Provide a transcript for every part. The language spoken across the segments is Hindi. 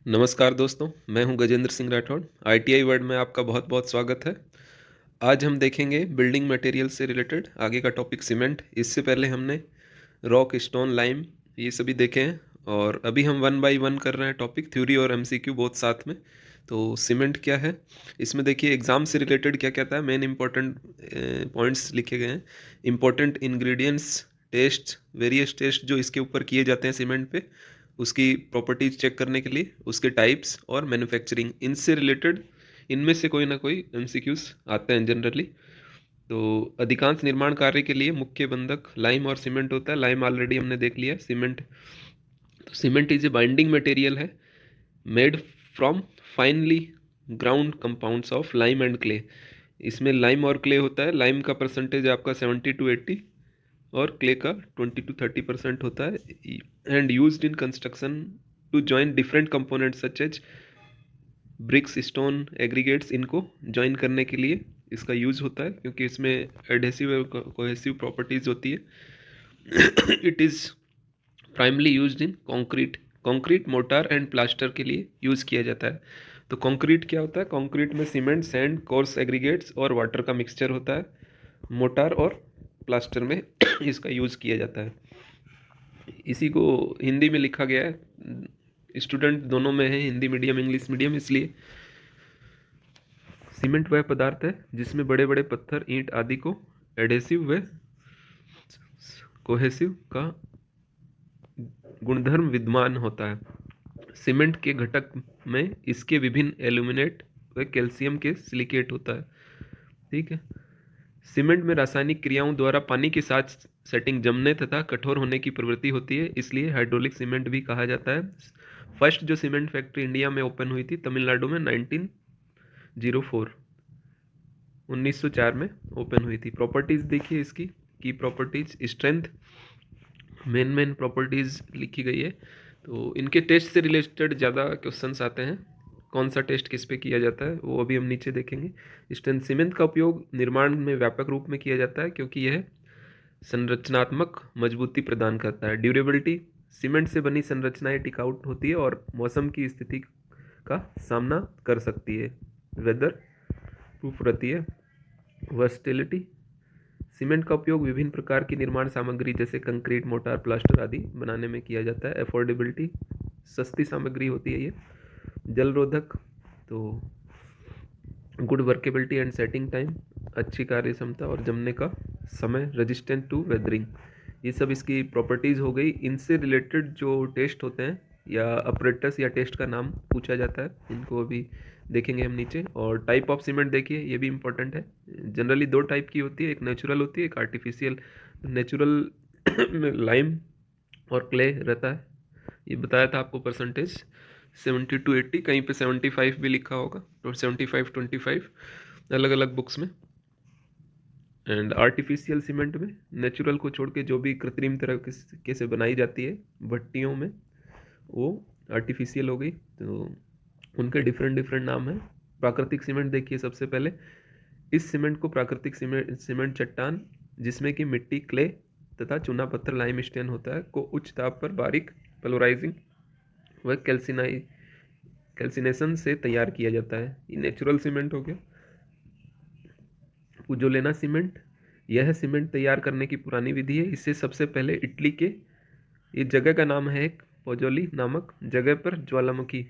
नमस्कार दोस्तों, मैं हूं गजेंद्र सिंह राठौड़। आईटीआई वर्ल्ड में आपका बहुत बहुत स्वागत है। आज हम देखेंगे बिल्डिंग मटेरियल से रिलेटेड आगे का टॉपिक सीमेंट। इससे पहले हमने रॉक, स्टोन, लाइम ये सभी देखे हैं और अभी हम वन बाय वन कर रहे हैं टॉपिक, थ्योरी और एमसीक्यू बहुत साथ में। तो सीमेंट क्या है, इसमें देखिए एग्जाम से रिलेटेड क्या कहता है, मेन इंपॉर्टेंट पॉइंट्स लिखे गए हैं। Important ingredients, test, various test जो इसके ऊपर किए जाते हैं सीमेंट पे, उसकी प्रॉपर्टीज चेक करने के लिए, उसके टाइप्स और मैन्युफैक्चरिंग, इनसे रिलेटेड इनमें से कोई ना कोई एमसीक्यूज आते हैं जनरली। तो अधिकांश निर्माण कार्य के लिए मुख्य बंधक लाइम और सीमेंट होता है। लाइम ऑलरेडी हमने देख लिया। सीमेंट, तो cement is a binding material है, made from finely ground compounds of lime and clay. इसमें लाइम और क्ले होता है। लाइम का परसेंटेज आपका 70 to 80 और क्ले का 20 to 30% होता है। And used in construction to join different component such as bricks, stone, aggregates, इनको जॉइन करने के लिए इसका यूज होता है, क्योंकि इसमें एडहेसिव और कोहेसिव प्रॉपर्टीज होती है। It is primarily used in concrete. Concrete, mortar and plaster के लिए यूज़ किया जाता है। तो कंक्रीट क्या होता है? कंक्रीट में सीमेंट, सैंड, कोर्स एग्रीगेट्स और वाटर का मिक्सचर होता है। मोर्टार और प्लास्टर में इसका यूज़ किया जाता है। इसी को हिंदी में लिखा गया है, स्टूडेंट दोनों में है, हिंदी मीडियम, इंग्लिश मीडियम। इसलिए सीमेंट वह पदार्थ है जिसमें बड़े बड़े पत्थर, ईंट आदि को एडेसिव व कोहेसिव का गुणधर्म विद्यमान होता है। सीमेंट के घटक में इसके विभिन्न एल्यूमिनेट व कैल्शियम के सिलिकेट होता है। ठीक है। सीमेंट में रासायनिक क्रियाओं द्वारा पानी के साथ सेटिंग जमने तथा कठोर होने की प्रवृत्ति होती है, इसलिए हाइड्रोलिक सीमेंट भी कहा जाता है। फर्स्ट जो सीमेंट फैक्ट्री इंडिया में ओपन हुई थी तमिलनाडु में 1904 1904 में ओपन हुई थी। प्रॉपर्टीज देखिए इसकी, की प्रॉपर्टीज, स्ट्रेंथ, मेन प्रॉपर्टीज लिखी गई है। तो इनके टेस्ट से रिलेटेड ज़्यादा क्वेश्चंस आते हैं। कौन सा टेस्ट किस पे किया जाता है वो अभी हम नीचे देखेंगे। स्ट्रेंथ, सीमेंट का उपयोग निर्माण में व्यापक रूप में किया जाता है क्योंकि यह संरचनात्मक मजबूती प्रदान करता है। ड्यूरेबिलिटी, सीमेंट से बनी संरचनाएं टिकाऊ होती है और मौसम की स्थिति का सामना कर सकती है, वेदर प्रूफ रहती है। वर्सटिलिटी, सीमेंट का उपयोग विभिन्न प्रकार की निर्माण सामग्री जैसे कंक्रीट, मोर्टार, प्लास्टर आदि बनाने में किया जाता है। अफोर्डेबिलिटी, सस्ती सामग्री होती है ये। जलरोधक, तो good workability and setting time, अच्छी कार्य क्षमता और जमने का समय। रेजिस्टेंट टू वेदरिंग, ये सब इसकी प्रॉपर्टीज़ हो गई। इनसे रिलेटेड जो टेस्ट होते हैं या अपरेटस या टेस्ट का नाम पूछा जाता है, इनको अभी देखेंगे हम नीचे। और टाइप ऑफ सीमेंट देखिए, ये भी इंपॉर्टेंट है। जनरली दो टाइप की होती है, एक नेचुरल होती है, एक आर्टिफिशियल। नेचुरल में लाइम और क्ले रहता है, ये बताया था आपको परसेंटेज 70 to 80, कहीं पे 75 भी लिखा होगा, तो 75-25 अलग अलग बुक्स में। एंड आर्टिफिशियल सीमेंट में नेचुरल को छोड़ के जो भी कृत्रिम तरीके से बनाई जाती है भट्टियों में, वो आर्टिफिशियल हो गई। तो उनके डिफरेंट डिफरेंट नाम है। प्राकृतिक सीमेंट देखिए सबसे पहले। इस सीमेंट को प्राकृतिक सीमेंट चट्टान, जिसमें कि मिट्टी, क्ले तथा चूना पत्थर, लाइम स्टोन होता है, को उच्च ताप पर बारीक पलोराइजिंग व कैल्सिनेशन से तैयार किया जाता है। ये नेचुरल सीमेंट हो गया। पुजोलेना सीमेंट, यह सीमेंट तैयार करने की पुरानी विधि है। इससे सबसे पहले इटली के, इस जगह का नाम है एक पोजोली नामक जगह पर, ज्वालामुखी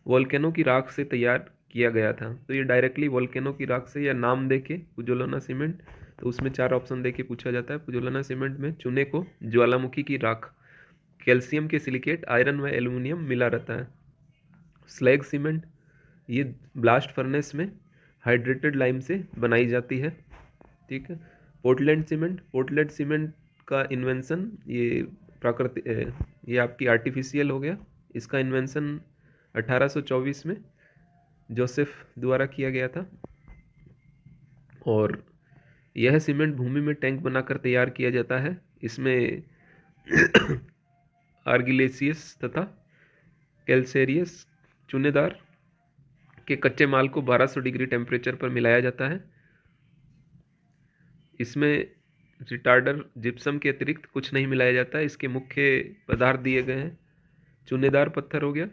वोल्केनो की राख से तैयार किया गया था। तो ये डायरेक्टली वोल्केनो की राख से, या नाम देके पुजोलाना सीमेंट, तो उसमें 4 ऑप्शन देके पूछा जाता है। पुजोलाना सीमेंट में चूने को, ज्वालामुखी की राख, कैल्शियम के सिलिकेट, आयरन व एल्यूमिनियम मिला रहता है। स्लैग सीमेंट, ये ब्लास्ट फर्नेस में हाइड्रेटेड लाइम से बनाई जाती है। ठीक है। पोर्टलैंड सीमेंट, पोर्टलैंड सीमेंट का इन्वेंशन, ये आपकी आर्टिफिशियल हो गया। इसका इन्वेंशन 1824 में जोसेफ द्वारा किया गया था। और यह सीमेंट भूमि में टैंक बनाकर तैयार किया जाता है। इसमें आर्गिलेसियस तथा कैल्सेरियस चूनेदार के कच्चे माल को 1200 डिग्री टेम्परेचर पर मिलाया जाता है। इसमें रिटार्डर, जिप्सम के अतिरिक्त कुछ नहीं मिलाया जाता है। इसके मुख्य पदार्थ दिए गए हैं। चूनेदार पत्थर हो गया,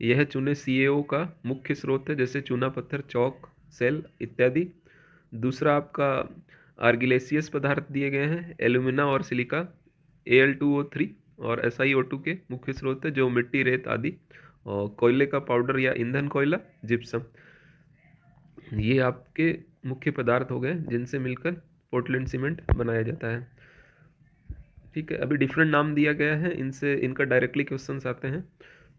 यह चूने CaO का मुख्य स्रोत है, जैसे चूना पत्थर, चौक, सेल इत्यादि। दूसरा आपका आर्गिलेसियस पदार्थ दिए गए हैं, एल्यूमिना और सिलिका, Al2O3 और SiO2 के मुख्य स्रोत है, जो मिट्टी, रेत आदि। और कोयले का पाउडर या ईंधन कोयला, जिप्सम। ये आपके मुख्य पदार्थ हो गए जिनसे मिलकर पोर्टलैंड सीमेंट बनाया जाता है। ठीक है, अभी डिफरेंट नाम दिया गया है, इनसे इनका डायरेक्टली क्वेश्चंस आते हैं।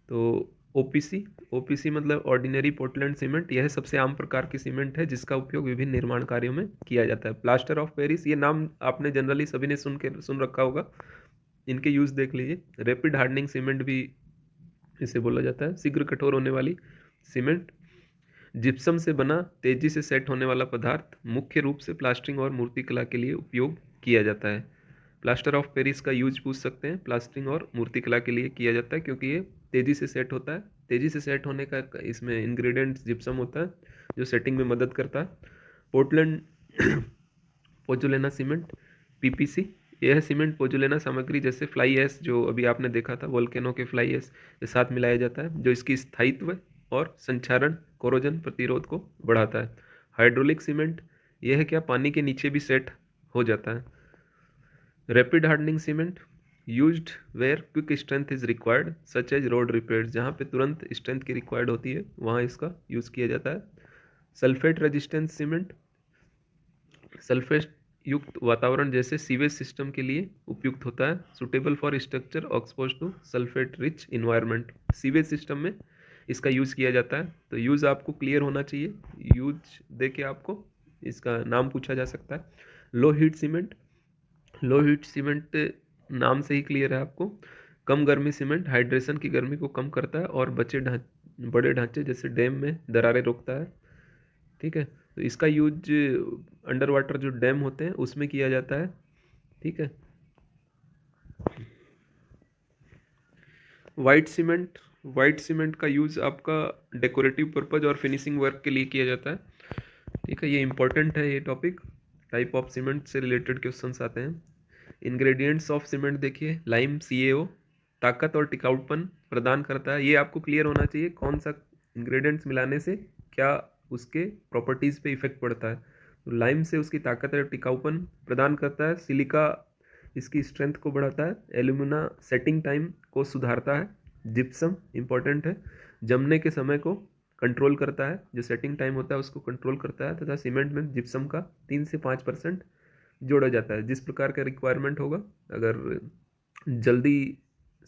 तो ओपीसी मतलब ऑर्डिनरी पोर्टलैंड सीमेंट, यह सबसे आम प्रकार की सीमेंट है जिसका उपयोग विभिन्न निर्माण कार्यों में किया जाता है। प्लास्टर ऑफ पेरिस, ये नाम आपने जनरली सभी ने सुन रखा होगा, इनके यूज देख लीजिए। रैपिड हार्डनिंग सीमेंट भी इसे बोला जाता है, शीघ्र कठोर होने वाली सीमेंट। जिप्सम से बना तेजी से सेट होने वाला पदार्थ मुख्य रूप से प्लास्टरिंग और मूर्तिकला के लिए उपयोग किया जाता है। प्लास्टर ऑफ पेरिस का यूज पूछ सकते हैं, प्लास्टरिंग और मूर्तिकला के लिए किया जाता है, क्योंकि ये तेजी से सेट होता है। तेजी से सेट होने का इसमें इंग्रेडिएंट जिप्सम होता है, जो सेटिंग में मदद करता है। पोर्टलैंड पोजुलेना सीमेंट, PPC, यह सीमेंट पोजुलेना सामग्री जैसे फ्लाई ऐश, जो अभी आपने देखा था वोल्केनो के फ्लाई ऐश के साथ मिलाया जाता है, जो इसकी स्थायित्व और संक्षारण, कोरोजन प्रतिरोध को बढ़ाता है। हाइड्रोलिक सीमेंट, यह क्या पानी के नीचे भी सेट हो जाता है। Rapid hardening cement, used where quick strength is required such as road repair, जहाँ पे तुरंत स्ट्रेंथ की रिक्वायर्ड होती है वहाँ इसका यूज किया जाता है। सल्फेट रेजिस्टेंस सीमेंट, सल्फेट युक्त वातावरण जैसे सीवेज सिस्टम के लिए उपयुक्त होता है। Suitable for structure expose to sulphate rich environment, sewage system में इसका यूज किया जाता है। तो यूज आपको क्लियर होना चाहिए, यूज दे के आपको इसका नाम पूछा जा सकता है। Low heat cement, low heat cement नाम से ही क्लियर है आपको। कम गर्मी सीमेंट हाइड्रेशन की गर्मी को कम करता है और बड़े ढांचे जैसे डैम में दरारें रोकता है। ठीक है, तो इसका यूज अंडर वाटर जो डैम होते हैं उसमें किया जाता है। ठीक है, वाइट सीमेंट का यूज आपका डेकोरेटिव पर्पज और फिनिशिंग वर्क के लिए किया जाता है। ठीक है, ये इंपॉर्टेंट है ये टॉपिक, टाइप ऑफ सीमेंट से रिलेटेड क्वेश्चंस आते हैं। इंग्रेडिएंट्स ऑफ सीमेंट देखिए, लाइम CaO ताकत और टिकाऊपन प्रदान करता है, ये आपको क्लियर होना चाहिए कौन सा इंग्रेडिएंट्स मिलाने से क्या उसके प्रॉपर्टीज़ पे इफेक्ट पड़ता है। तो लाइम से उसकी ताकत और टिकाऊपन प्रदान करता है, सिलिका इसकी स्ट्रेंथ को बढ़ाता है, एल्यूमिना सेटिंग टाइम को सुधारता है, जिप्सम इंपॉर्टेंट है, जमने के समय को कंट्रोल करता है, जो सेटिंग टाइम होता है उसको कंट्रोल करता है, तथा सीमेंट में जिप्सम का 3 से 5% जोड़ा जाता है, जिस प्रकार का रिक्वायरमेंट होगा। अगर जल्दी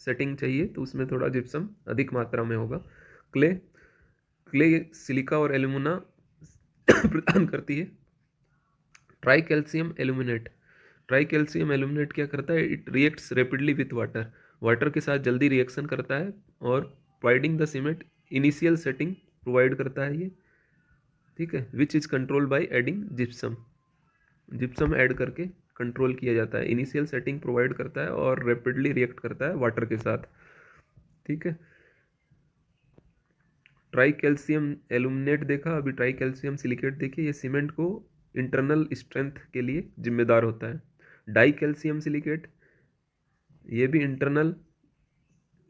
सेटिंग चाहिए तो उसमें थोड़ा जिप्सम अधिक मात्रा में होगा। क्ले क्ले सिलिका और एल्यूमिना प्रदान करती है। Try calcium aluminate, try calcium aluminate क्या करता है, it reacts rapidly with water, water के साथ जल्दी रिएक्शन करता है और providing the cement initial setting provide करता है ये। ठीक है, which is control by adding gypsum, gypsum add करके कंट्रोल किया जाता है, इनिशियल सेटिंग प्रोवाइड करता है और रैपिडली रिएक्ट करता है वाटर के साथ। ठीक है, ट्राई कैल्शियम एल्यूमिनेट देखा, अभी ट्राई कैल्शियम सिलिकेट देखिए, ये सीमेंट को इंटरनल स्ट्रेंथ के लिए जिम्मेदार होता है। डाई कैल्शियम सिलिकेट, ये भी इंटरनल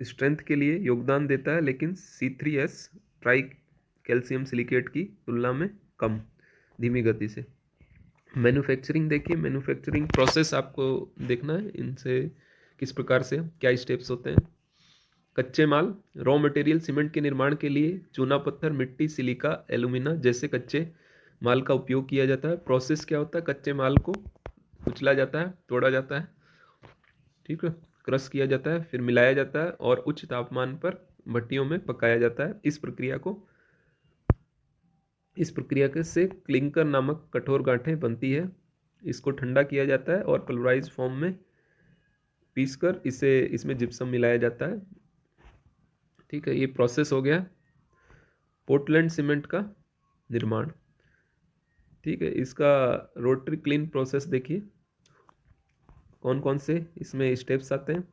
स्ट्रेंथ के लिए योगदान देता है, लेकिन C3S ट्राई कैल्शियम सिलिकेट की तुलना में कम धीमी गति से। मैन्युफैक्चरिंग देखिए, मैन्युफैक्चरिंग प्रोसेस आपको देखना है, इनसे किस प्रकार से क्या स्टेप्स होते हैं। कच्चे माल, रॉ मटेरियल, सीमेंट के निर्माण के लिए चूना पत्थर, मिट्टी, सिलिका, एल्यूमिना जैसे कच्चे माल का उपयोग किया जाता है। प्रोसेस क्या होता है, कच्चे माल को कुचला जाता है, तोड़ा जाता है, ठीक है, क्रश किया जाता है, फिर मिलाया जाता है और उच्च तापमान पर भट्टियों में पकाया जाता है। इस प्रक्रिया के से क्लिंकर नामक कठोर गांठें बनती है। इसको ठंडा किया जाता है और पल्वराइज फॉर्म में पीसकर इसमें जिप्सम मिलाया जाता है। ठीक है, ये प्रोसेस हो गया पोर्टलैंड सीमेंट का निर्माण। ठीक है, इसका रोटरी क्लीन प्रोसेस देखिए, कौन कौन से इसमें स्टेप्स आते हैं,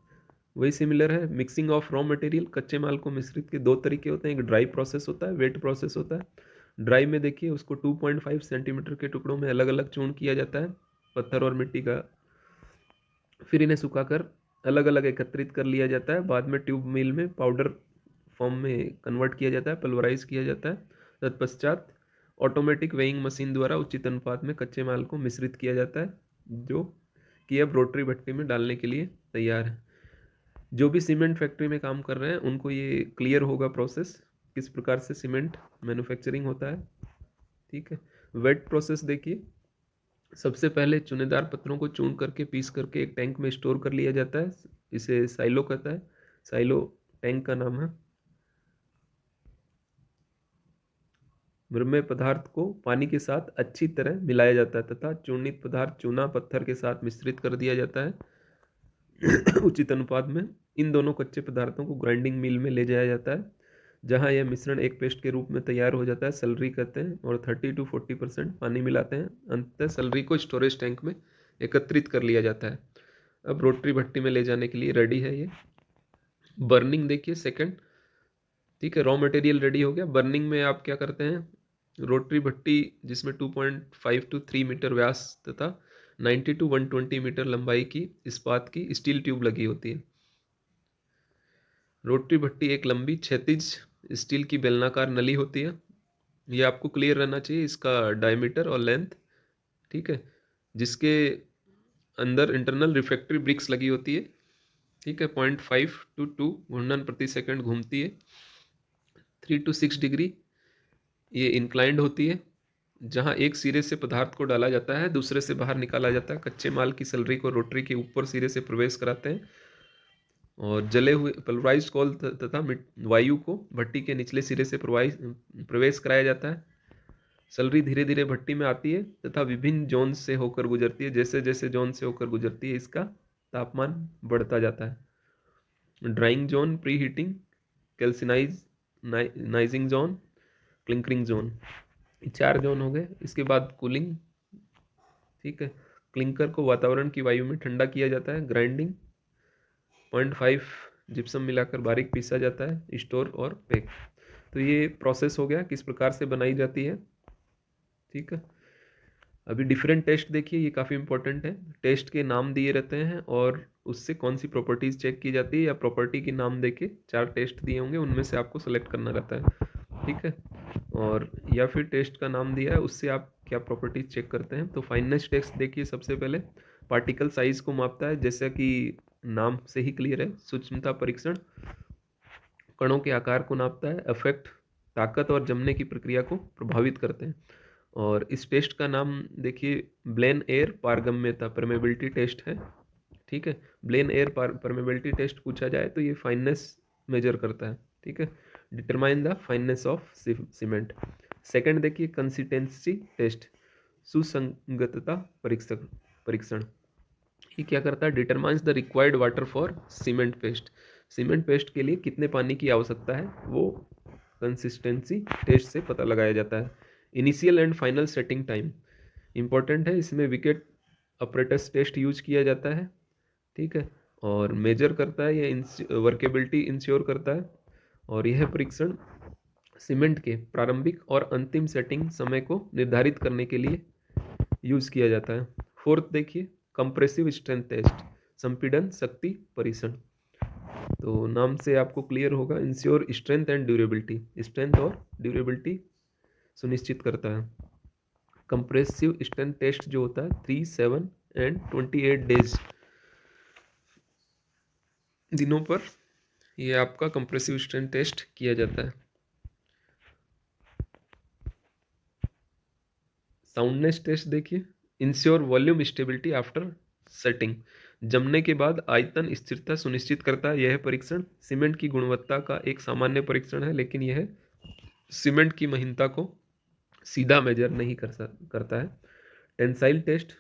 वही सिमिलर है। मिक्सिंग ऑफ रॉ मटेरियल, कच्चे माल को मिश्रित के दो तरीके होते हैं, एक ड्राई प्रोसेस होता है, वेट प्रोसेस होता है। ड्राई में देखिए उसको 2.5 सेंटीमीटर के टुकड़ों में अलग अलग चूर्ण किया जाता है, पत्थर और मिट्टी का, फिर इन्हें सुखाकर अलग अलग एकत्रित कर लिया जाता है, बाद में ट्यूब मिल में पाउडर फॉर्म में कन्वर्ट किया जाता है, पल्वराइज किया जाता है। तत्पश्चात ऑटोमेटिक वेइंग मशीन द्वारा उचित अनुपात में कच्चे माल को मिश्रित किया जाता है, जो कि अब रोटरी भट्टी में डालने के लिए तैयार है। जो भी सीमेंट फैक्ट्री में काम कर रहे हैं उनको ये क्लियर होगा प्रोसेस, किस प्रकार से सीमेंट मैन्युफैक्चरिंग होता है। ठीक है, वेट प्रोसेस देखिए। सबसे पहले चुनेदार पत्थरों को चून करके पीस करके एक टैंक में स्टोर कर लिया जाता है, इसे साइलो कहता है, साइलो टैंक का नाम है। मृण्मय पदार्थ को पानी के साथ अच्छी तरह मिलाया जाता है तथा चूर्णित पदार्थ चूना पत्थर के साथ मिश्रित कर दिया जाता है। उचित अनुपात में इन दोनों कच्चे पदार्थों को ग्राइंडिंग मिल में ले जाया जाता है, जहां यह मिश्रण एक पेस्ट के रूप में तैयार हो जाता है, सैलरी कहते हैं, और 30 to 40% पानी मिलाते हैं। अंततः सैलरी को स्टोरेज टैंक में एकत्रित कर लिया जाता है। अब रोटरी भट्टी में ले जाने के लिए रेडी है ये। बर्निंग देखिए सेकंड। ठीक है, रॉ मटेरियल रेडी हो गया। बर्निंग में आप क्या करते हैं, रोटरी भट्टी जिसमें 2.5 to 3 मीटर व्यास तथा 90 to 120 मीटर लंबाई की इस्पात की स्टील ट्यूब लगी होती है। रोटरी भट्टी एक लंबी क्षैतिज स्टील की बेलनाकार नली होती है। ये आपको क्लियर रहना चाहिए, इसका डायमीटर और लेंथ। ठीक है, जिसके अंदर इंटरनल रिफ्रैक्टरी ब्रिक्स लगी होती है। ठीक है, 0.5 to 2 घूर्णन प्रति सेकंड घूमती है। 3 to 6 डिग्री ये इंक्लाइंड होती है, जहां एक सिरे से पदार्थ को डाला जाता है, दूसरे से बाहर निकाला जाता है। कच्चे माल की सैलरी को रोटरी के ऊपर सिरे से प्रवेश कराते हैं और जले हुए पल्वराइज्ड कोल तथा वायु को भट्टी के निचले सिरे से प्रवेश कराया जाता है। सैलरी धीरे धीरे भट्टी में आती है तथा विभिन्न जोन से होकर गुजरती है। जैसे जैसे जोन से होकर गुजरती है इसका तापमान बढ़ता जाता है। Drying zone, preheating, calcinizing zone, clinkering zone, 4 zone हो गए। इसके बाद कूलिंग। ठीक है, क्लिंकर को वातावरण की वायु में ठंडा किया जाता है। ग्राइंडिंग, 0.5 जिप्सम मिलाकर बारीक पीसा जाता है। स्टोर और पैक। तो ये प्रोसेस हो गया किस प्रकार से बनाई जाती है। ठीक है, अभी डिफरेंट टेस्ट देखिए, ये काफ़ी इंपॉर्टेंट है। टेस्ट के नाम दिए रहते हैं और उससे कौन सी प्रॉपर्टीज चेक की जाती है, या प्रॉपर्टी के नाम देके 4 टेस्ट दिए होंगे, उनमें से आपको सेलेक्ट करना रहता है। ठीक है, और या फिर टेस्ट का नाम दिया है उससे आप क्या प्रॉपर्टीज चेक करते हैं। तो फाइननेस टेस्ट देखिए, सबसे पहले पार्टिकल साइज को मापता है, जैसा कि नाम से ही क्लियर है। सूक्ष्मता परीक्षण कणों के आकार को नापता है। अफेक्ट ताकत और जमने की प्रक्रिया को प्रभावित करते हैं। और इस टेस्ट का नाम देखिए, ब्लेन एयर पारगम्यता परमेबिलिटी टेस्ट है। ठीक है, ब्लेन एयर परमेबिलिटी टेस्ट पूछा जाए तो ये फाइननेस मेजर करता है। ठीक है, determine the fineness of cement. Second देखिए, कंसिस्टेंसी टेस्ट, सुसंगतता परीक्षण। ये क्या करता है, determines the required water for cement paste. Cement paste के लिए कितने पानी की आवश्यकता है वो कंसिस्टेंसी टेस्ट से पता लगाया जाता है। Initial and final setting time important है, इसमें विकेट अपरेटस टेस्ट यूज किया जाता है। ठीक है, और मेजर करता है, यह वर्केबिलिटी इंश्योर करता है। और यह परीक्षण सीमेंट के प्रारंभिक और अंतिम सेटिंग समय को निर्धारित करने के लिए यूज किया जाता है। फोर्थ देखिए, कंप्रेसिव स्ट्रेंथ टेस्ट, संपीड़न शक्ति परीक्षण। तो नाम से आपको क्लियर होगा, ensure strength and durability, strength और ड्यूरेबिलिटी सुनिश्चित करता है। कंप्रेसिव स्ट्रेंथ टेस्ट जो होता है 3, 7 एंड 28 डेज दिनों पर ये आपका कंप्रेसिव स्ट्रेंथ टेस्ट किया जाता है। साउंडनेस टेस्ट देखिए, ensure volume stability after setting, जमने के बाद आयतन स्थिरता सुनिश्चित करता है। यह परीक्षण सीमेंट की गुणवत्ता का एक सामान्य परीक्षण है, लेकिन यह सीमेंट की महीनता को सीधा मेजर नहीं करता है। टेंसाइल टेस्ट,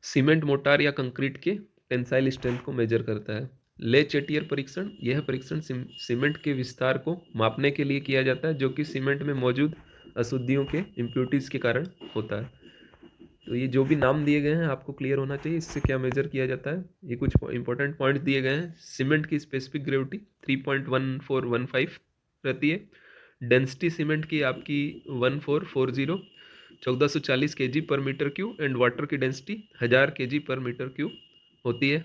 सीमेंट मोटार या कंक्रीट के टेंसाइल स्ट्रेंथ को मेजर करता है। ले चेटियर परीक्षण, यह परीक्षण सीमेंट के विस्तार को मापने के लिए किया जाता है, जो कि सीमेंट में मौजूद अशुद्धियों के इम्प्योरिटीज के कारण होता है। तो ये जो भी नाम दिए गए हैं आपको क्लियर होना चाहिए, इससे क्या मेजर किया जाता है। ये कुछ इंपॉर्टेंट पॉइंट दिए गए हैं। सीमेंट की स्पेसिफिक ग्रेविटी 3.1415 रहती है। डेंसिटी सीमेंट की आपकी 1440 1440 kg पर मीटर क्यूब एंड वाटर की डेंसिटी 1000 kg पर मीटर क्यूब होती है।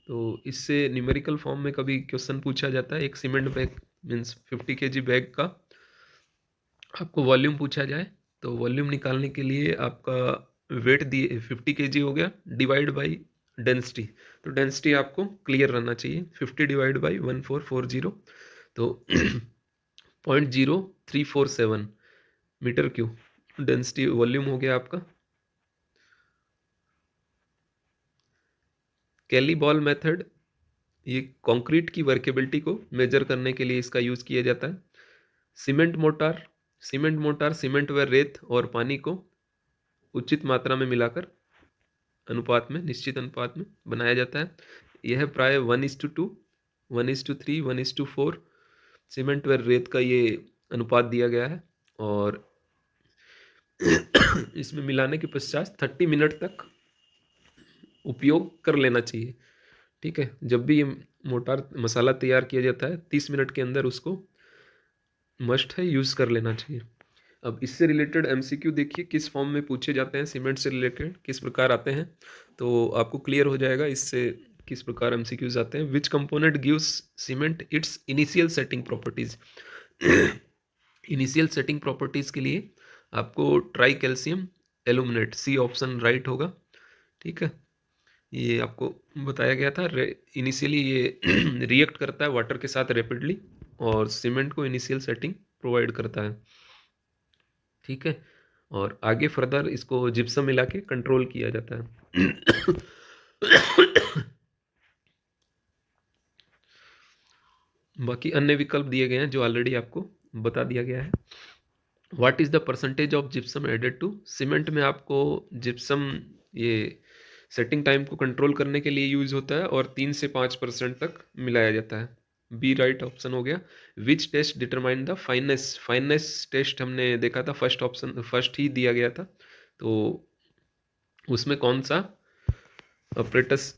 तो इससे न्यूमेरिकल फॉर्म में कभी क्वेश्चन पूछा जाता है, एक cement bag means 50 kg bag का आपको वॉल्यूम पूछा जाए, तो वॉल्यूम निकालने के लिए आपका वेट दिए 50 kg हो गया, डिवाइड बाई डेंसिटी। तो डेंसिटी आपको क्लियर रहना चाहिए, 50 डिवाइड बाई 1440, तो 0.0347 मीटर क्यूब डेंसिटी वॉल्यूम हो गया आपका। कैली बॉल मेथड, ये कंक्रीट की वर्केबिलिटी को मेजर करने के लिए इसका यूज़ किया जाता है। Cement motor, cement motor cement व रेत और पानी को उचित मात्रा में मिलाकर अनुपात में, निश्चित अनुपात में बनाया जाता है। यह प्राय 1:2, 1:3, 1:4 सीमेंट व रेत का ये अनुपात दिया गया है। और इसमें मिलाने के पश्चात 30 मिनट तक उपयोग कर लेना चाहिए। ठीक है, जब भी ये मोटार मसाला तैयार किया जाता है 30 मिनट के अंदर उसको मस्ट है यूज़ कर लेना चाहिए। अब इससे रिलेटेड एमसीक्यू देखिए किस फॉर्म में पूछे जाते हैं, सीमेंट से रिलेटेड किस प्रकार आते हैं, तो आपको क्लियर हो जाएगा इससे किस प्रकार एमसीक्यूज आते हैं। Which component gives cement its initial setting properties. Initial setting properties के लिए आपको tricalcium aluminate, C option right होगा। ठीक है, ये आपको बताया गया था। इनिशियली ये रिएक्ट करता है वाटर के साथ रैपिडली और सीमेंट को इनिशियल सेटिंग प्रोवाइड करता है। ठीक है, और आगे फर्दर इसको जिप्सम मिला के कंट्रोल किया जाता है। बाकी अन्य विकल्प दिए गए हैं जो ऑलरेडी आपको बता दिया गया है। What is the percentage of gypsum added to cement में आपको जिप्सम ये सेटिंग टाइम को कंट्रोल करने के लिए यूज होता है और 3 से 5% तक मिलाया जाता है। बी राइट ऑप्शन हो गया। Which test determine the fineness, fineness test हमने देखा था, फर्स्ट ऑप्शन फर्स्ट ही दिया गया था, तो उसमें कौन सा ऑपरेटस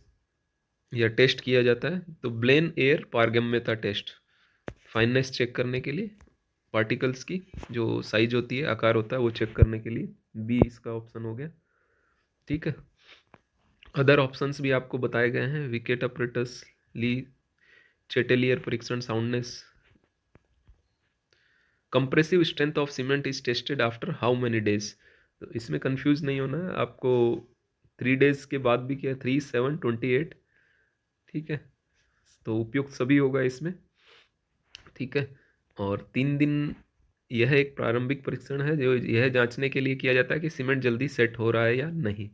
या टेस्ट किया जाता है, तो ब्लेन एयर पारगम्यता टेस्ट, फाइननेस चेक करने के लिए, पार्टिकल्स की जो साइज होती है, आकार होता है, वो चेक करने के लिए। बी इसका ऑप्शन हो गया। ठीक है, अदर ऑप्शंस भी आपको बताए गए हैं, विकेट ऑपरेटस, ली चेटेलियर परीक्षण, soundness. Compressive strength of cement is tested after how many days, तो इसमें कंफ्यूज नहीं होना है आपको, 3 डेज के बाद भी क्या, 3, 7, 28। ठीक है, तो उपयुक्त सभी होगा इसमें। ठीक है, और 3 दिन यह एक प्रारंभिक परीक्षण है जो यह जांचने के लिए किया जाता है कि सीमेंट जल्दी सेट हो रहा है या नहीं।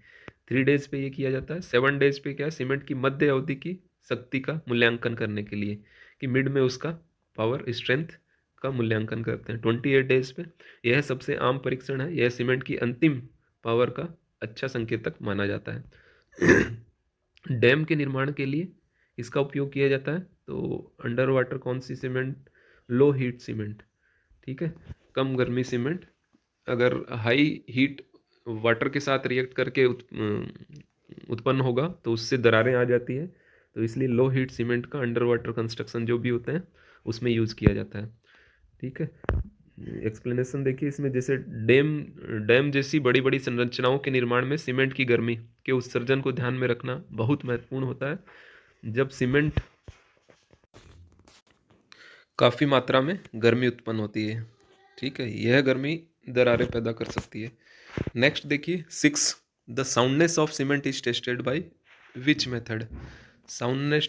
3 डेज पे ये किया जाता है। 7 डेज पे क्या, सीमेंट की मध्य अवधि की शक्ति का मूल्यांकन करने के लिए कि मिड में उसका पावर स्ट्रेंथ का मूल्यांकन करते हैं। 28 डेज पे यह सबसे आम परीक्षण है, यह सीमेंट की अंतिम पावर का अच्छा संकेतक माना जाता है। डैम के निर्माण के लिए इसका उपयोग किया जाता है, तो अंडर वाटर कौन सी सीमेंट, लो हीट सीमेंट। ठीक है, कम गर्मी सीमेंट, अगर हाई हीट वाटर के साथ रिएक्ट करके उत्पन्न होगा तो उससे दरारें आ जाती है, तो इसलिए लो हीट सीमेंट का अंडर वाटर कंस्ट्रक्शन जो भी होते हैं उसमें यूज़ किया जाता है। ठीक है, एक्सप्लेनेशन देखिए इसमें, जैसे डैम डैम जैसी बड़ी बड़ी संरचनाओं के निर्माण में सीमेंट की गर्मी के उत्सर्जन को ध्यान में रखना बहुत महत्वपूर्ण होता है। जब सीमेंट काफ़ी मात्रा में गर्मी उत्पन्न होती है, ठीक है, यह गर्मी दरारें पैदा कर सकती है। नेक्स्ट देखिए 6, the soundness of cement is tested by which method, soundness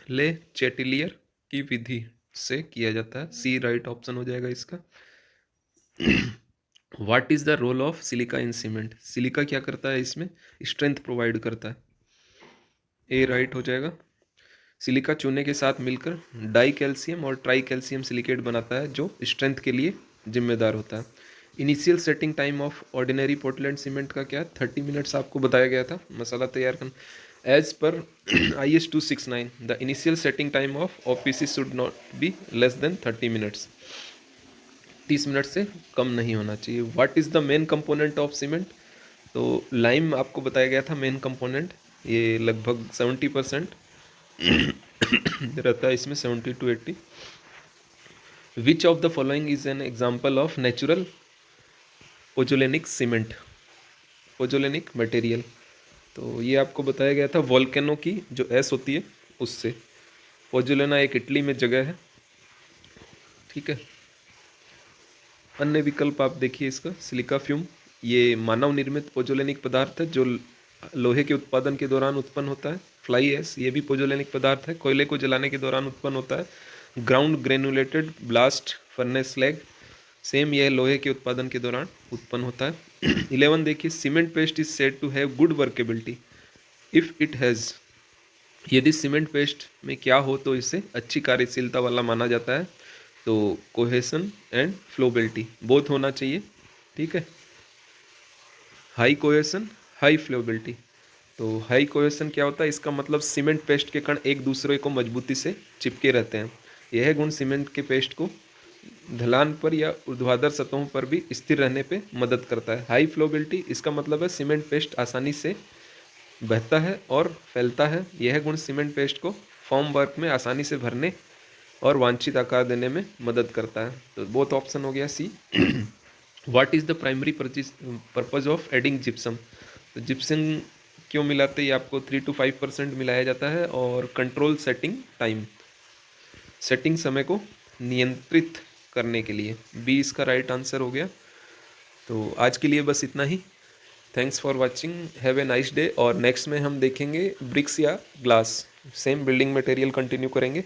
ले चेटिलियर की विधि से किया जाता है। सी राइट ऑप्शन हो जाएगा इसका। What is the role of silica in cement, silica क्या करता है इसमें, स्ट्रेंथ प्रोवाइड करता है। ए राइट हो जाएगा। सिलिका चूने के साथ मिलकर डाई कैल्शियम और ट्राई कैल्शियम सिलिकेट बनाता है जो स्ट्रेंथ के लिए जिम्मेदार होता है। Initial setting time of ordinary Portland cement का क्या, 30 मिनट्स आपको बताया गया था मसाला तैयार करना। एज पर IS 269 the initial setting time of OPC should not be less than 30 minutes, 30 minute से कम नहीं होना चाहिए। What is the main component of cement, तो लाइम आपको बताया गया था मेन कंपोनेंट, ये लगभग 70% रहता है इसमें, 70 to 80। Which of the following is an example of natural pozzolanic cement, pozzolanic material, तो ये आपको बताया गया था वॉल्केनो की जो एस होती है उससे। पोजुलेना एक इटली में जगह है, ठीक है। अन्य विकल्प आप देखिए इसका, सिलिका फ्यूम, ये मानव निर्मित पोजोलेनिक पदार्थ है जो लोहे के उत्पादन के दौरान उत्पन्न होता है। फ्लाई ऐश, ये भी पोजोलेनिक पदार्थ है, कोयले को जलाने के दौरान उत्पन्न होता है। Ground granulated blast furnace slag, same यह लोहे के उत्पादन के दौरान उत्पन्न होता है। 11 देखिए, cement paste is said to have good workability if it has, यदि सीमेंट पेस्ट में क्या हो तो इसे अच्छी कार्यशीलता वाला माना जाता है। तो कोहेसन एंड फ्लोबिलिटी बोथ होना चाहिए, ठीक है। High cohesion, high flowability. तो हाई कोहेसन क्या होता है, इसका मतलब सीमेंट पेस्ट के कण एक दूसरे को मजबूती से चिपके रहते हैं। यह गुण सीमेंट के पेस्ट को ढलान पर या ऊर्ध्वाधर सतहों पर भी स्थिर रहने पे मदद करता है। हाई फ्लोबिलिटी, इसका मतलब है सीमेंट पेस्ट आसानी से बहता है और फैलता है। यह गुण सीमेंट पेस्ट को फॉर्म वर्क में आसानी से भरने और वांछित आकार देने में मदद करता है। तो बोथ ऑप्शन हो गया C. What is the primary purpose of adding gypsum, तो जिप्सम क्यों मिलाते हैं, आपको 3 to 5% मिलाया जाता है। और कंट्रोल सेटिंग टाइम, सेटिंग समय को नियंत्रित करने के लिए, बी इसका राइट आंसर हो गया। तो आज के लिए बस इतना ही। Thanks for watching, have a nice day. और नेक्स्ट में हम देखेंगे ब्रिक्स या glass, same building material continue करेंगे।